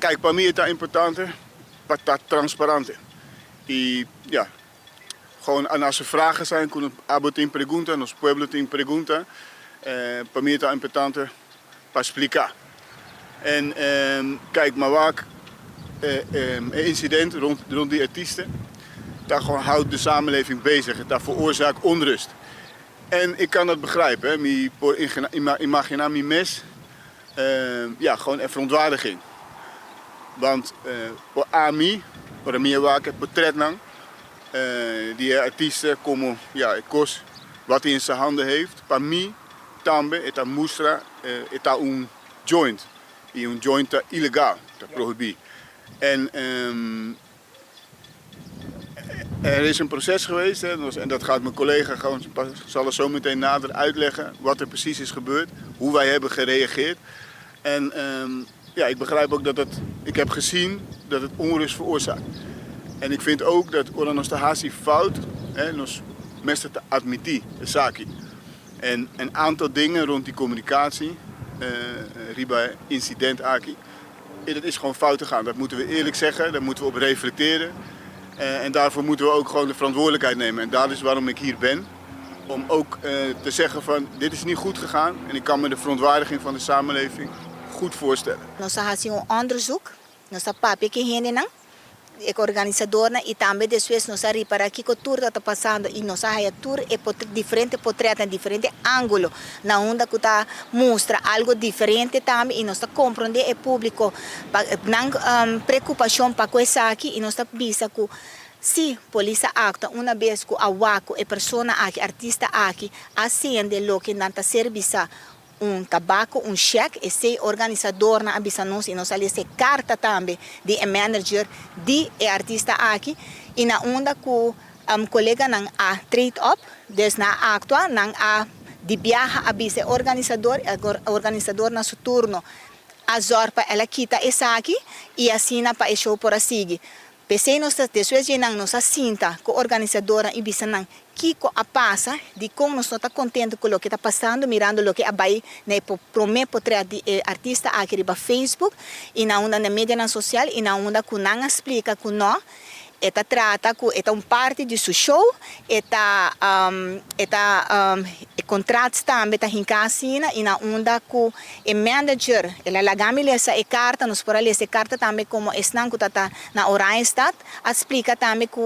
Kijk, para mí está importante para estar transparente. Y ja, gewoon als er vragen zijn, kunnen abo tem pergunta, nos pueblo tem pergunta. Para mí está importante para explicar. En kijk, maar waar een incident rond die artiesten, daar gewoon houdt de samenleving bezig. Het daar veroorzaakt onrust. En ik kan dat begrijpen, hè. Por imaginar mi mes, ja, gewoon een verontwaardiging. Want voor AMI, voor de Miyawaki, portret lang, die artiesten komen, ja, kost wat hij in zijn handen heeft. Para mí, tambe, eta mustra, eta un joint. Y un joint is illegaal, dat prohibie. En er is een proces geweest, hè, en dat gaat mijn collega gewoon, zal er zo meteen nader uitleggen wat er precies is gebeurd, hoe wij hebben gereageerd. En ja, ik begrijp ook ik heb gezien dat het onrust veroorzaakt. En ik vind ook dat ons de hasi fout, nos meester te admiti, de saki. En een aantal dingen rond die communicatie, riba incident aki, dat is gewoon fout gegaan. Dat moeten we eerlijk zeggen, daar moeten we op reflecteren. En daarvoor moeten we ook gewoon de verantwoordelijkheid nemen. En dat is waarom ik hier ben. Om ook te zeggen van, dit is niet goed gegaan. En ik kan me de verontwaardiging van de samenleving goed voorstellen. Nós fazemos onderzoek, nós papel que rende não, é organizador e também depois nós reparar que o tour está passando e nós a tour é diferente portrait, diferente ângulo, na onda que está mostra algo diferente também e nós está compreender o público, não preocupação para coisa aqui e nós está visa que se a polícia acta uma vez que a waco é pessoa aqui, artista aqui, acende lo que não está serviço tabaco, cheque, e se organizador na avisa nós e nós ali se carta também de manager de artista aqui e na onda que colega não a trade up, des na actua não a de viaja avisa organizador na seu turno a zorpa ela quita essa aqui e assina para o show por assim. Pensei nós depois de nós assinta com a organizadora e bisa não que a passa de como nós está contente com o que está passando, mirando o que a vai na primeiro portrait de artista aqui no Facebook e na onda na mídia social e na onda que não explica que não eta trata que é parte de seu show eta contratos também está em casina e na onda que o manager ela lagami essa carta nos por ali essa carta também como estão que está na Oranjestad explica também que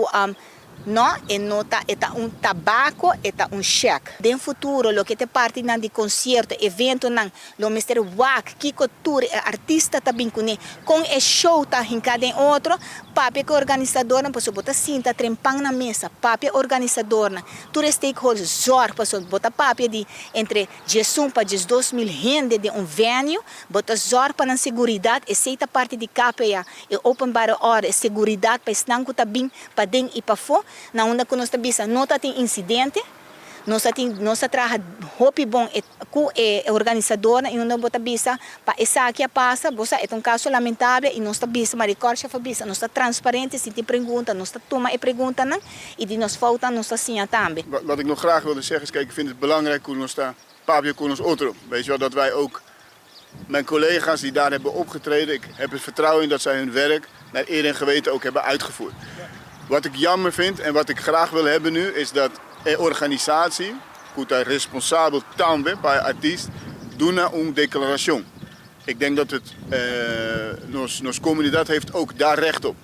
não é nota é tabaco é cheque. No futuro, o que é parte de concerto, evento, o Mr. Wack, que cultura, artista também com o show tá em cada outro, papi que organizador não posso botar cinta, trempang na mesa, papi organizador não, todos stakeholders zorg posso botar papi de entre 10 para 12 mil gente de venue, botar zorg para a segurança, e seita parte de KPA, e openbare orde, segurança para estar também para dentro e para fora. Na onda que nós estamos não tem incidente, nós trabalhamos hopi bom com a organizadora e não bota bisa para essa aqui passa, bossa é caso lamentável e nós estamos maricorcha fabisa, nós está transparente se tem pergunta, nós está toma e pergunta não e de nós falta nós assim também. Wat ik nog graag wilde zeggen is, kijk, ik vind het belangrijk hoe ons daar Pabio kon ons outro. Weet je wel dat wij ook mijn collega's die daar hebben opgetreden, ik heb het vertrouwen in dat zij hun werk naar eer en geweten ook hebben uitgevoerd. Wat ik jammer vind en wat ik graag wil hebben nu is dat de organisatie, que responsabel também para artiest, doen een declaratie. Ik denk dat nos comunidad heeft ook daar recht op.